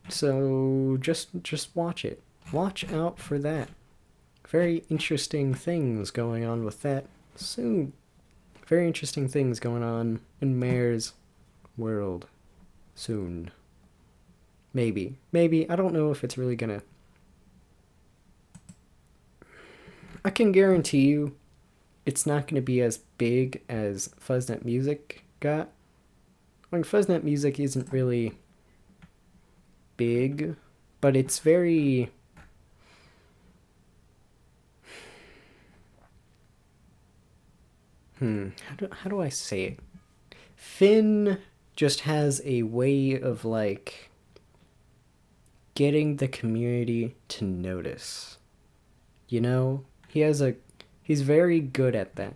So just watch it. Watch out for that. Very interesting things going on with that soon. Very interesting things going on in Mare's world soon. Maybe. I don't know if it's really gonna... I can guarantee you it's not gonna be as big as Fuzznet Music got. Like, Fuzznet Music isn't really big, but it's very... How do I say it? Finn just has a way of like getting the community to notice. You know, he's very good at that.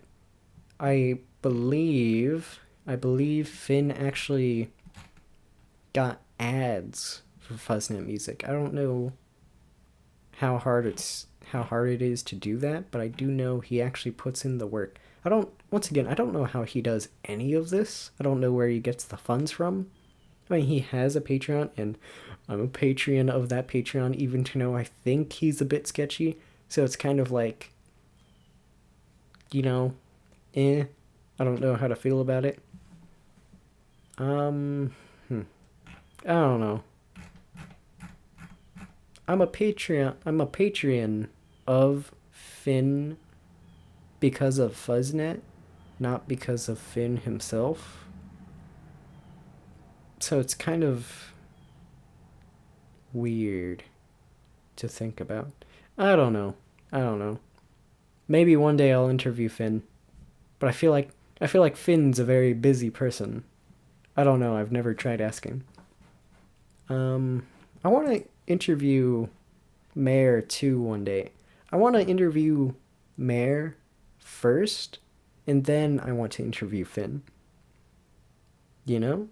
I believe Finn actually got ads for Fuzznet Music. I don't know how hard it is to do that, but I do know he actually puts in the work. I don't know how he does any of this. I don't know where he gets the funds from. I mean, he has a Patreon, and I'm a Patreon of that Patreon, even to know I think he's a bit sketchy. So it's kind of like, you know, I don't know how to feel about it. I don't know. I'm a Patreon of Finn because of Fuzznet, not because of Finn himself. So it's kind of weird to think about. I don't know. Maybe one day I'll interview Finn, but I feel like Finn's a very busy person. I don't know. I've never tried asking. I want to interview Mare too one day. I want to interview Mare first, and then I want to interview Finn. You know?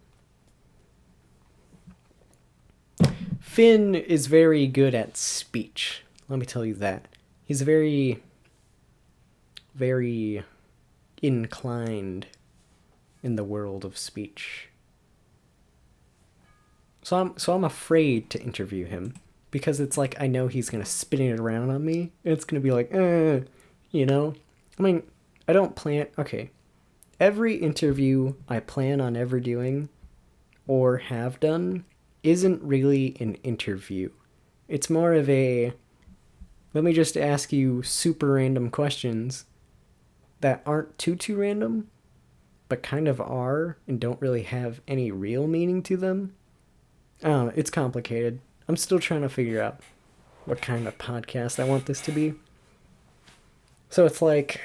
Finn is very good at speech. Let me tell you that. He's very, very inclined in the world of speech. So I'm afraid to interview him because it's like I know he's gonna spin it around on me. It's gonna be like, you know. I mean, I don't plan. Okay, every interview I plan on ever doing or have done isn't really an interview. It's more of a let me just ask you super random questions that aren't too random, but kind of are and don't really have any real meaning to them. I don't know, it's complicated. I'm still trying to figure out what kind of podcast I want this to be. So it's like,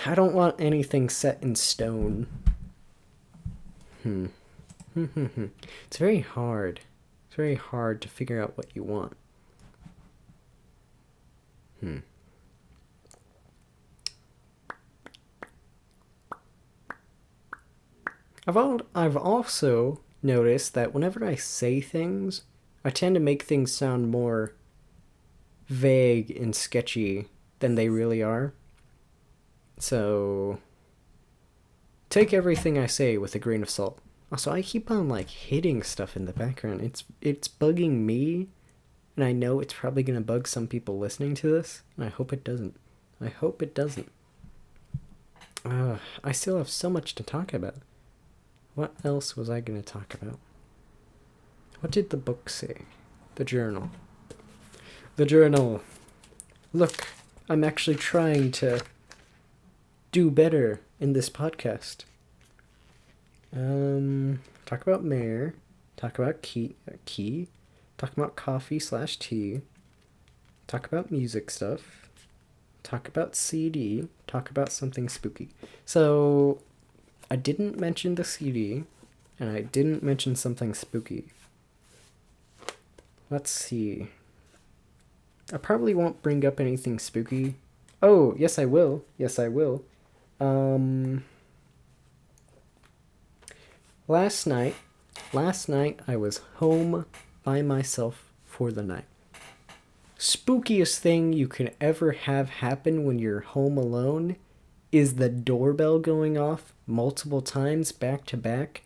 I don't want anything set in stone. It's very hard. It's very hard to figure out what you want. I've also noticed that whenever I say things, I tend to make things sound more vague and sketchy than they really are. So take everything I say with a grain of salt. Also, I keep on like hitting stuff in the background. It's bugging me, and I know it's probably gonna bug some people listening to this, and I hope it doesn't. I hope it doesn't. I still have so much to talk about. What else was I gonna talk about? What did the book say? The journal. The journal. Look, I'm actually trying to do better in this podcast. Talk about Mare. Talk about key. Talk about coffee/tea. Talk about music stuff. Talk about CD. Talk about something spooky. So, I didn't mention the CD, and I didn't mention something spooky. Let's see. I probably won't bring up anything spooky. Oh, yes I will. Yes I will. Last night I was home by myself for the night. Spookiest thing you can ever have happen when you're home alone is the doorbell going off multiple times back to back.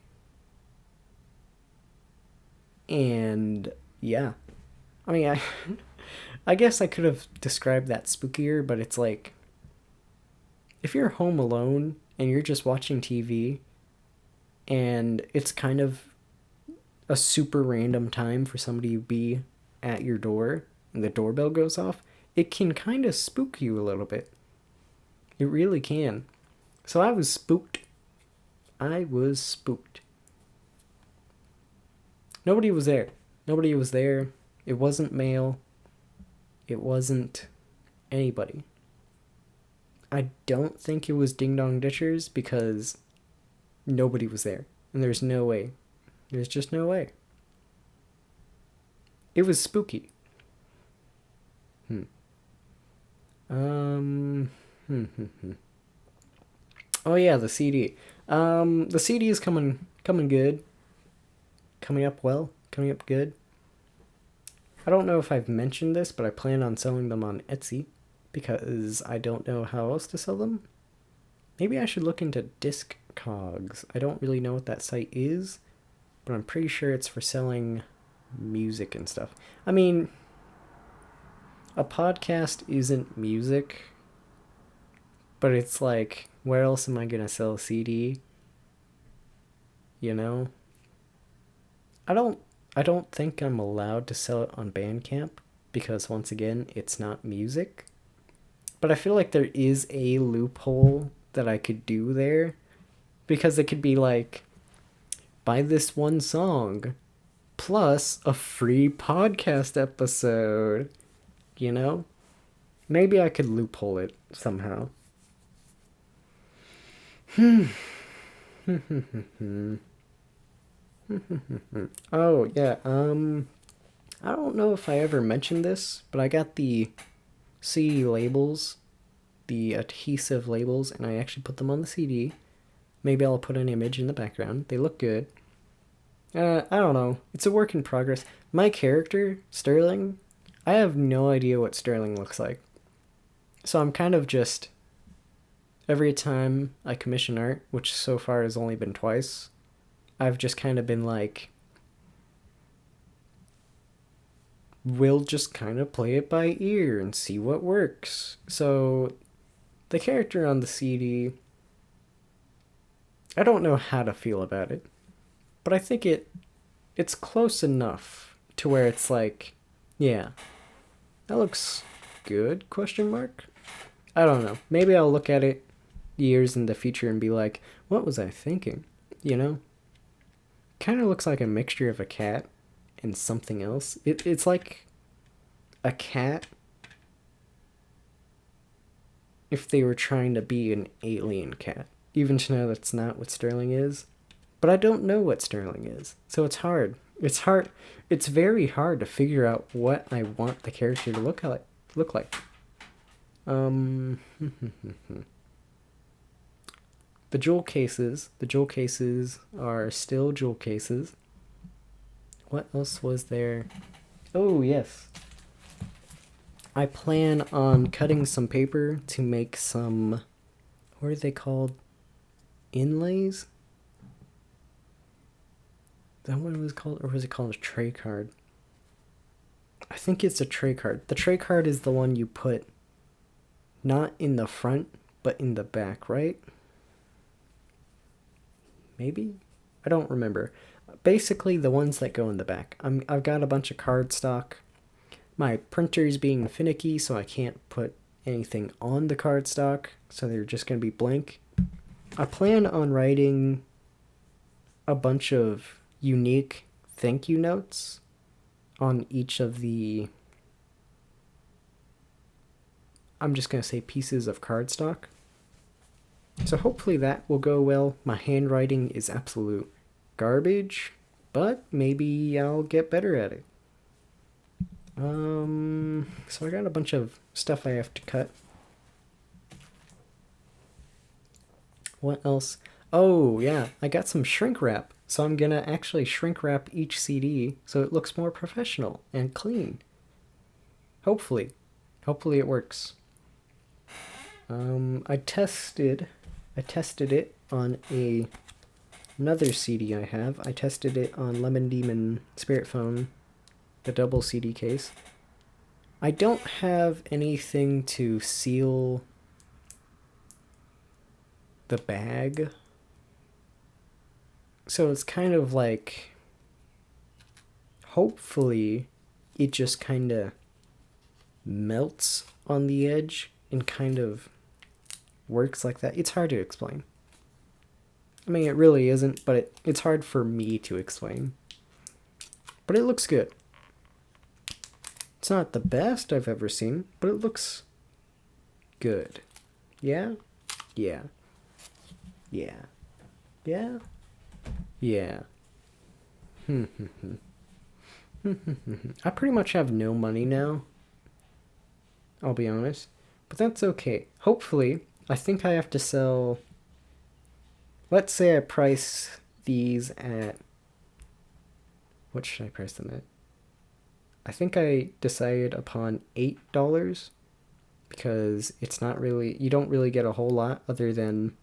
And yeah. I mean, I guess I could have described that spookier, but it's like if you're home alone and you're just watching TV and it's kind of a super random time for somebody to be at your door and the doorbell goes off, it can kind of spook you a little bit. It really can. So I was spooked. Nobody was there. It wasn't mail. It wasn't anybody. I don't think it was Ding Dong Ditchers because nobody was there. And there's no way. There's just no way. It was spooky. Oh yeah, the CD. The CD is coming good. Coming up well. Coming up good. I don't know if I've mentioned this, but I plan on selling them on Etsy because I don't know how else to sell them. Maybe I should look into Discogs. I don't really know what that site is, but I'm pretty sure it's for selling music and stuff. I mean, a podcast isn't music, but it's like, where else am I gonna sell a CD? You know? I don't think I'm allowed to sell it on Bandcamp because once again, it's not music. But I feel like there is a loophole that I could do there because it could be like, buy this one song plus a free podcast episode, you know? Maybe I could loophole it somehow. Oh, yeah, I don't know if I ever mentioned this, but I got the CD labels, the adhesive labels, and I actually put them on the CD. Maybe I'll put an image in the background. They look good. I don't know. It's a work in progress. My character, Sterling, I have no idea what Sterling looks like. So I'm kind of just, every time I commission art, which so far has only been twice, I've just kind of been like, we'll just kind of play it by ear and see what works. So the character on the CD, I don't know how to feel about it, but I think it's close enough to where it's like, yeah, that looks good, question mark. I don't know. Maybe I'll look at it years in the future and be like, what was I thinking? You know? Kind of looks like a mixture of a cat and something else. It's like a cat if they were trying to be an alien cat. Even to know that's not what Sterling is. But I don't know what Sterling is. So it's hard. It's hard. It's very hard to figure out what I want the character to look like. The jewel cases. The jewel cases are still jewel cases. What else was there? Oh, yes. I plan on cutting some paper to make some, what are they called? Inlays? Is that what it was called? Or was it called a tray card? I think it's a tray card. The tray card is the one you put not in the front, but in the back, right? Maybe? I don't remember. Basically, the ones that go in the back. I've got a bunch of cardstock. My printer's being finicky, so I can't put anything on the cardstock, so they're just going to be blank. I plan on writing a bunch of unique thank you notes on each of the, I'm just going to say, pieces of cardstock. So hopefully that will go well. My handwriting is absolute garbage, but maybe I'll get better at it. So I got a bunch of stuff I have to cut. What else? Oh, yeah, I got some shrink wrap. So I'm gonna actually shrink wrap each CD so it looks more professional and clean. Hopefully. Hopefully it works. I tested it on another CD I have. I tested it on Lemon Demon Spirit Phone, the double CD case. I don't have anything to seal the bag. So it's kind of like, hopefully it just kind of melts on the edge and kind of works like that. It's hard to explain. I mean, it really isn't, but it's hard for me to explain. But it looks good. It's not the best I've ever seen, but it looks good. Yeah? Yeah. Yeah. Yeah? Yeah. I pretty much have no money now, I'll be honest. But that's okay. Hopefully, I think I have to sell. Let's say I price these at. What should I price them at? I think I decided upon $8 because it's not really. You don't really get a whole lot other than.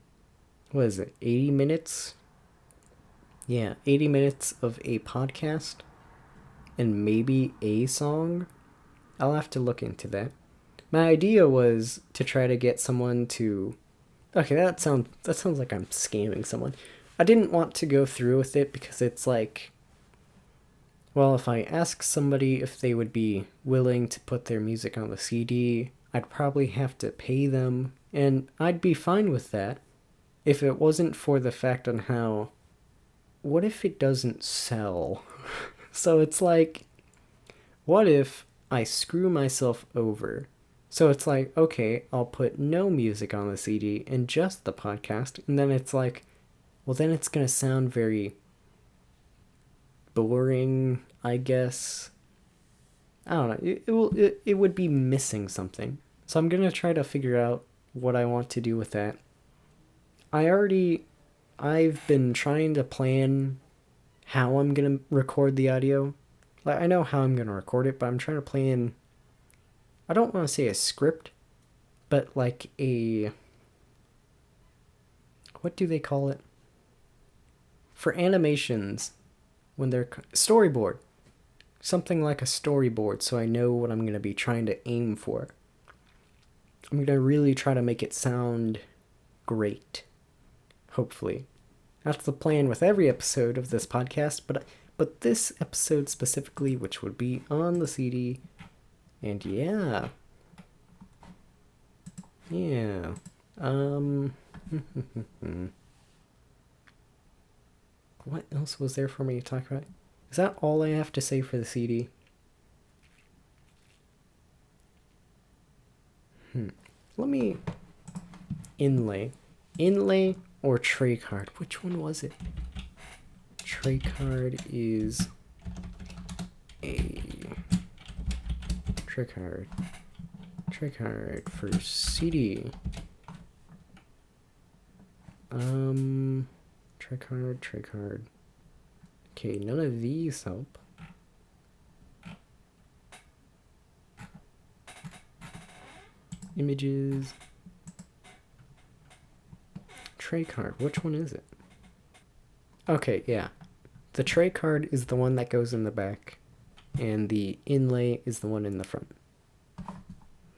What is it? 80 minutes? Yeah, 80 minutes of a podcast and maybe a song. I'll have to look into that. My idea was to try to get someone to. Okay, that sounds like I'm scamming someone. I didn't want to go through with it because it's like, well, if I ask somebody if they would be willing to put their music on the CD, I'd probably have to pay them, and I'd be fine with that if it wasn't for the fact on how. What if it doesn't sell? So it's like, what if I screw myself over? So it's like, okay, I'll put no music on the CD and just the podcast. And then it's like, well, then it's going to sound very boring, I guess. I don't know. It would be missing something. So I'm going to try to figure out what I want to do with that. I've been trying to plan how I'm going to record the audio. Like, I know how I'm going to record it, but I'm trying to plan. I don't want to say a script, but like a. What do they call it? For animations, when they're. Storyboard. Something like a storyboard so I know what I'm going to be trying to aim for. I'm going to really try to make it sound great. Hopefully. That's the plan with every episode of this podcast, but this episode specifically, which would be on the CD, and yeah. What else was there for me to talk about? Is that all I have to say for the CD? Let me. Inlay or tray card? Which one was it? Tray card is a tray card for CD. Tray card. Okay, none of these help. Images. Tray card. Which one is it? Okay, yeah. The tray card is the one that goes in the back, and the inlay is the one in the front.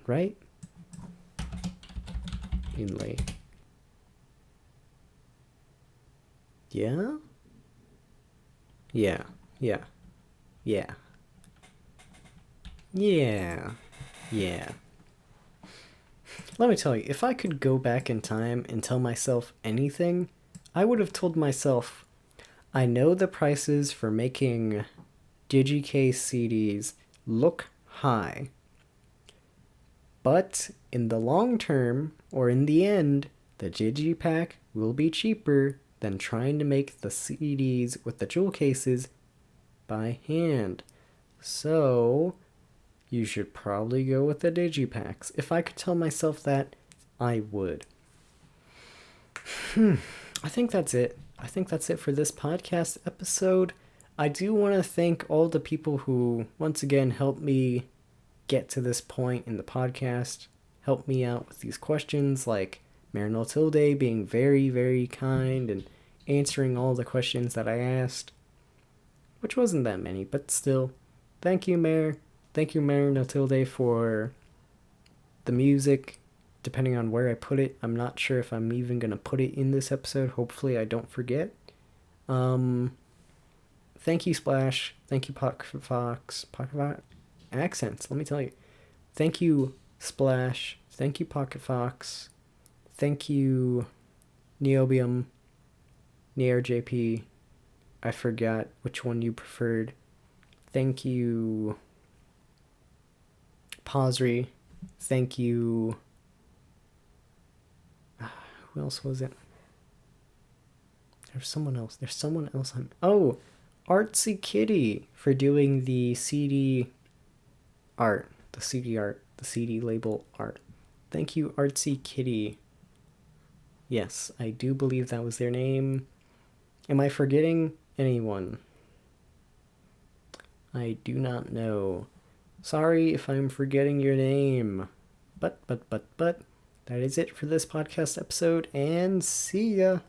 Right? Inlay. Yeah? Yeah. Yeah. Yeah. Yeah. Yeah. Let me tell you, if I could go back in time and tell myself anything, I would have told myself, I know the prices for making DigiCase CDs look high, but in the long term, or in the end, the Digipack will be cheaper than trying to make the CDs with the jewel cases by hand. So, you should probably go with the Digipacks. If I could tell myself that, I would. I think that's it. I think that's it for this podcast episode. I do want to thank all the people who, once again, helped me get to this point in the podcast, helped me out with these questions, like Notilde being very, very kind and answering all the questions that I asked, which wasn't that many, but still. Thank you, Mare. Thank you, Notilde, for the music. Depending on where I put it, I'm not sure if I'm even going to put it in this episode. Hopefully I don't forget. Thank you, Splash. Thank you, Pocket Fox. Accents, let me tell you. Thank you, Splash. Thank you, Pocket Fox. Thank you, Neobium. NearJP. I forgot which one you preferred. Thank you, Posri. Thank you, Who else was it? There's someone else. Oh, Artsy Kitty for doing the CD art. The CD art. The CD label art. Thank you, Artsy Kitty. Yes, I do believe that was their name. Am I forgetting anyone? I do not know. Sorry if I'm forgetting your name. But, that is it for this podcast episode, and see ya!